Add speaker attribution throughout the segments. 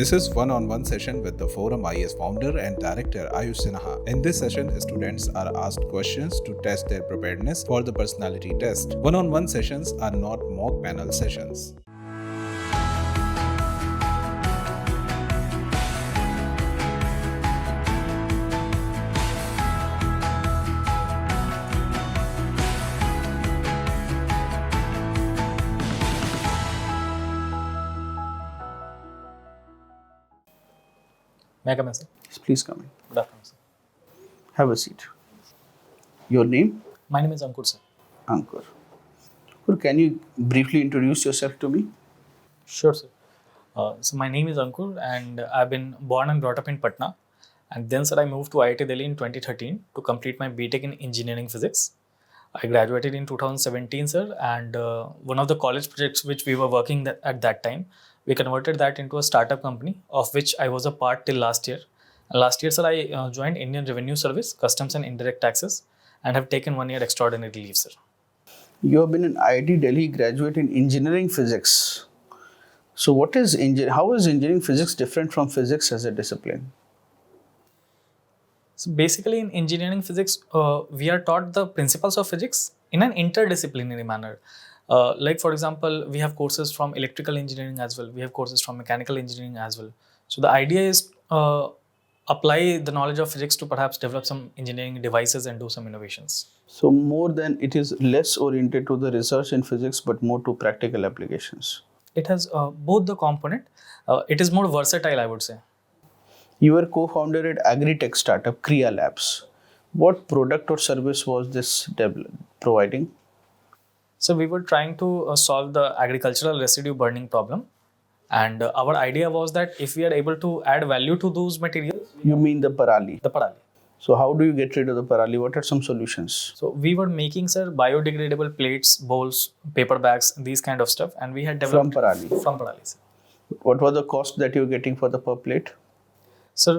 Speaker 1: This is one-on-one session with the ForumIAS founder and director 𝐂𝐨𝐮𝐬. In this session, students are asked questions to test their preparedness for the personality test. One-on-one sessions are not mock panel sessions.
Speaker 2: May I come in, sir?
Speaker 3: Please come in.
Speaker 2: Good afternoon, sir.
Speaker 3: Have a seat. Your name?
Speaker 2: My name is Ankur, sir.
Speaker 3: Ankur. Ankur, can you briefly introduce yourself to me?
Speaker 2: Sure, sir. So my name is Ankur and I've been born and brought up in Patna. And then, sir, I moved to IIT Delhi in 2013 to complete my B.Tech in engineering physics. I graduated in 2017, sir, and one of the college projects which we were working at that time, we converted that into a startup company of which I was a part till last year. And last year, sir, I joined Indian Revenue Service, Customs and Indirect Taxes, and have taken 1 year extraordinary leave, sir.
Speaker 3: You have been an IIT Delhi graduate in engineering physics. So how is engineering physics different from physics as a discipline?
Speaker 2: So basically in engineering physics, we are taught the principles of physics in an interdisciplinary manner. Like for example, we have courses from electrical engineering as well. We have courses from mechanical engineering as well. So the idea is apply the knowledge of physics to perhaps develop some engineering devices and do some innovations.
Speaker 3: So more than it is less oriented to the research in physics, but more to practical applications.
Speaker 2: It has both the component. It is more versatile, I would say.
Speaker 3: You were co-founder at agri-tech startup Kriya Labs. What product or service was this providing?
Speaker 2: So we were trying to solve the agricultural residue burning problem. And our idea was that if we are able to add value to those materials.
Speaker 3: You mean the parali?
Speaker 2: The parali.
Speaker 3: So how do you get rid of the parali? What are some solutions?
Speaker 2: So we were making, sir, biodegradable plates, bowls, paper bags, these kind of stuff. And we had developed...
Speaker 3: From parali?
Speaker 2: From parali, sir.
Speaker 3: What was the cost that you were getting for the per plate?
Speaker 2: Sir,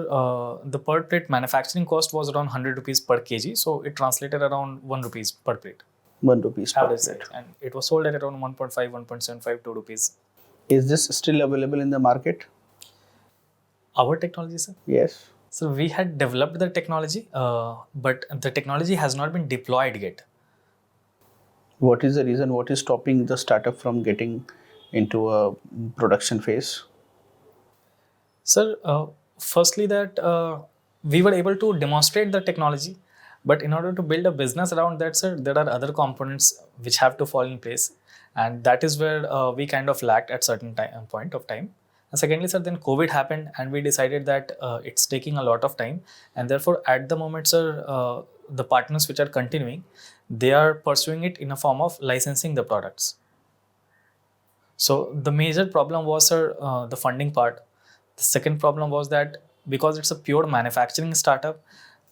Speaker 2: the per plate manufacturing cost was around 100 rupees per kg. So it translated around 1 rupees per plate.
Speaker 3: 1 rupees per plate.
Speaker 2: And it was sold at around 1.5, 1.75, 2 rupees.
Speaker 3: Is this still available in the market?
Speaker 2: Our technology, sir?
Speaker 3: Yes.
Speaker 2: So we had developed the technology, but the technology has not been deployed yet.
Speaker 3: What is the reason? What is stopping the startup from getting into a production phase?
Speaker 2: Sir, firstly that we were able to demonstrate the technology, but in order to build a business around that, sir, there are other components which have to fall in place. And that is where we kind of lacked at certain point of time. And secondly, sir, then COVID happened and we decided that it's taking a lot of time. And therefore, at the moment, sir, the partners which are continuing, they are pursuing it in a form of licensing the products. So the major problem was, sir, the funding part. The second problem was that because it's a pure manufacturing startup,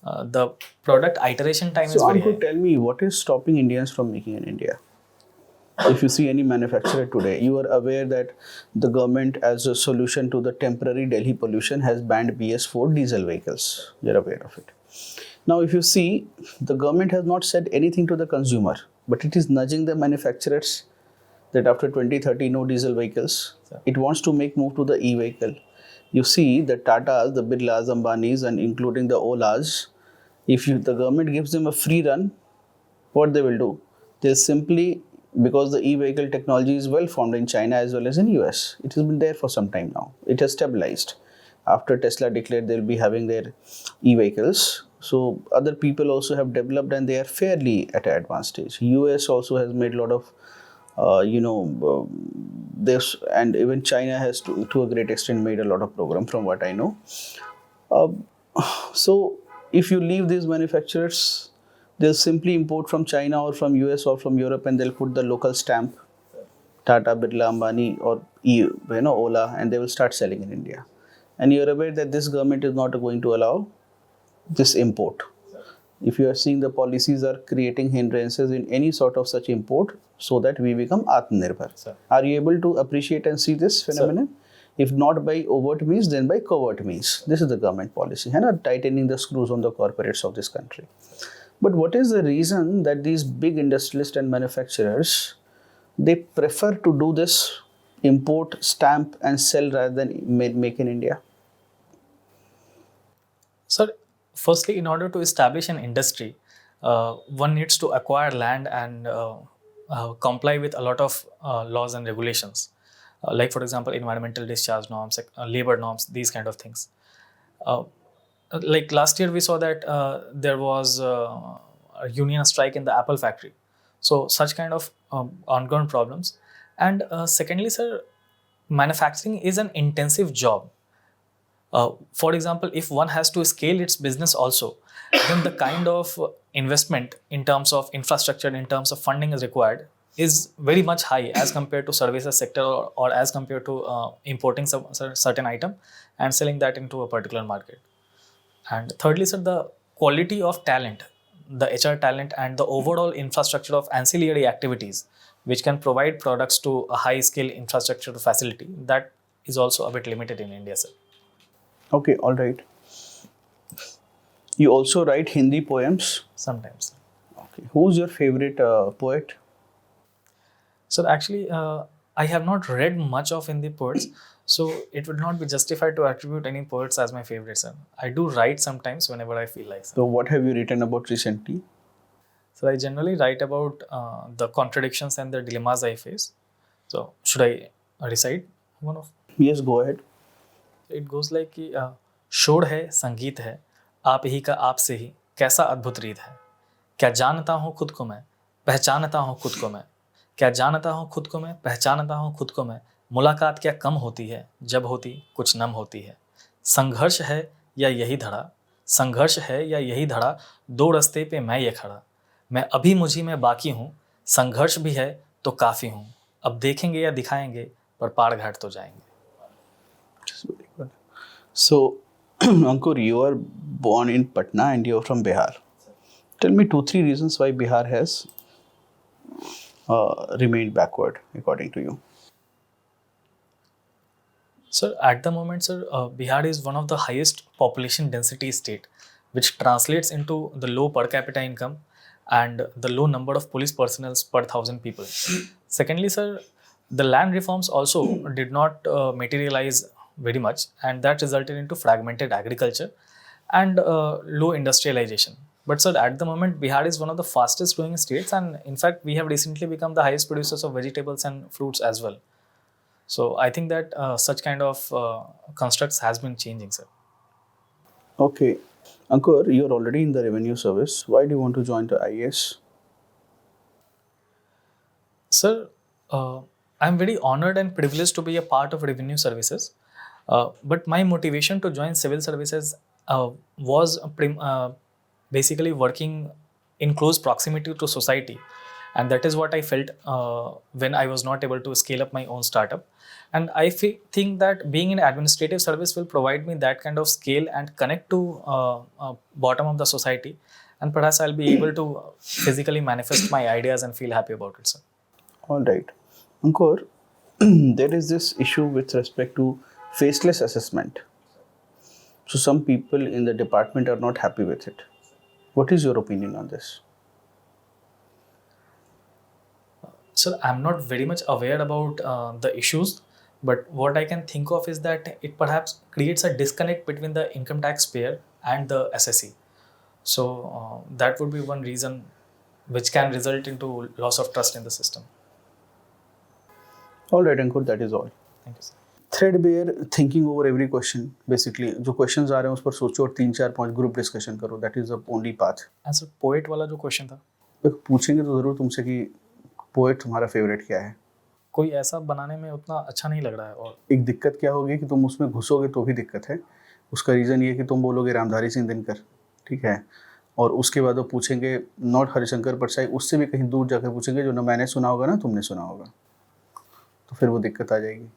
Speaker 2: the product iteration time is very high.
Speaker 3: So, Ankur, tell me, what is stopping Indians from making in India? If you see any manufacturer today, you are aware that the government, as a solution to the temporary Delhi pollution, has banned BS4 diesel vehicles. You are aware of it. Now, if you see, the government has not said anything to the consumer, but it is nudging the manufacturers that after 2030, no diesel vehicles. It wants to move to the e-vehicle. You see, the Tatas, the Birlas, Ambanis, and including the Olas, if the government gives them a free run, what they will do? They'll simply, because the e-vehicle technology is well formed in China as well as in US. It has been there for some time now. It has stabilized. After Tesla declared they'll be having their e-vehicles. So other people also have developed and they are fairly at an advanced stage. US also has made a lot of, this, and even China has to a great extent made a lot of program from what I know. So if you leave these manufacturers, they'll simply import from China or from US or from Europe and they'll put the local stamp, Tata, Birla, Ambani or Ola, and they will start selling in India. And you're aware that this government is not going to allow this import. If you are seeing the policies are creating hindrances in any sort of such import so that we become Atmanirbhar. Are you able to appreciate and see this phenomenon? Sir. If not by overt means, then by covert means. This is the government policy, and tightening the screws on the corporates of this country. But what is the reason that these big industrialists and manufacturers, they prefer to do this import, stamp, and sell rather than make in India?
Speaker 2: Sir, firstly, in order to establish an industry, one needs to acquire land and comply with a lot of laws and regulations, like for example, environmental discharge norms, labor norms, these kind of things. Like last year, we saw that there was a union strike in the Apple factory. So such kind of ongoing problems. And secondly, sir, manufacturing is an intensive job. For example, if one has to scale its business also, then the kind of investment in terms of infrastructure, in terms of funding is required is very much high as compared to services sector, or as compared to importing some certain item and selling that into a particular market. And thirdly, sir, the quality of talent, the HR talent, and the overall infrastructure of ancillary activities which can provide products to a high scale infrastructure facility, that is also a bit limited in India, sir.
Speaker 3: Okay, all right. You also write Hindi poems?
Speaker 2: Sometimes.
Speaker 3: Okay. Who's your favorite poet?
Speaker 2: So actually, I have not read much of Hindi poets, so it would not be justified to attribute any poets as my favorite, sir. I do write sometimes whenever I feel like, sir.
Speaker 3: So what have you written about recently?
Speaker 2: So I generally write about the contradictions and the dilemmas I face. So should I recite one of?
Speaker 3: Yes, go ahead.
Speaker 2: It goes like कि शोर है, संगीत है, आप ही का आप से ही कैसा अद्भुत रीत है, क्या जानता हूँ खुद को मैं, पहचानता हूँ खुद को मैं, क्या जानता हूँ खुद को मैं, पहचानता हूँ खुद को मैं, मुलाकात क्या कम होती है, जब होती कुछ नम होती है, संघर्ष है या यही धड़ा, संघर्ष है या यही धड़ा, दो रास्ते पे मैं ये खड़ा, मैं अभी मुझी में बाकी हूँ, संघर्ष भी है तो काफ़ी हूँ, अब देखेंगे या दिखाएंगे पर पार घाट तो जाएंगे.
Speaker 3: So, Ankur, you are born in Patna and you are from Bihar. Tell me 2-3 reasons why Bihar has remained backward, according to you.
Speaker 2: Sir, at the moment, sir, Bihar is one of the highest population density state, which translates into the low per capita income and the low number of police personnel per 1,000 people. Secondly, sir, the land reforms also did not materialize very much, and that resulted into fragmented agriculture and low industrialization. But sir, at the moment, Bihar is one of the fastest growing states, and in fact, we have recently become the highest producers of vegetables and fruits as well. So I think that such kind of constructs has been changing, sir.
Speaker 3: Okay. Ankur, you are already in the revenue service. Why do you want to join the IAS?
Speaker 2: Sir, I'm very honored and privileged to be a part of revenue services. But my motivation to join civil services was basically working in close proximity to society. And that is what I felt when I was not able to scale up my own startup. And I think that being in administrative service will provide me that kind of scale and connect to bottom of the society. And perhaps I'll be able to physically manifest my ideas and feel happy about it, sir.
Speaker 3: All right. Ankur, there is this issue with respect to faceless assessment. So some people in the department are not happy with it. What is your opinion on this?
Speaker 2: Sir, I'm not very much aware about the issues, but what I can think of is that it perhaps creates a disconnect between the income tax payer and the SSE. So that would be one reason which can result into loss of trust in the system.
Speaker 3: All right, Ankur, that is all.
Speaker 2: Thank you, sir.
Speaker 3: Threadbare thinking over every question. Basically जो questions आ रहे हैं उस पर सोचो और 3-4-5 group discussion करो. That is the only path.
Speaker 2: Sir, poet वाला जो क्वेश्चन था,
Speaker 3: पूछेंगे तो ज़रूर तुमसे कि पोएट तुम्हारा फेवरेट क्या है.
Speaker 2: कोई ऐसा बनाने में उतना अच्छा नहीं लग रहा है. और
Speaker 3: एक दिक्कत क्या होगी कि तुम उसमें घुसोगे तो भी दिक्कत है. उसका रीज़न ये कि तुम बोलोगे रामधारी सिंह दिनकर, ठीक है, और उसके बाद वो पूछेंगे नॉट हरिशंकर परसाई, उससे भी कहीं दूर जाकर पूछेंगे जो ना मैंने सुना होगा ना तुमने सुना होगा, तो फिर वो दिक्कत आ जाएगी.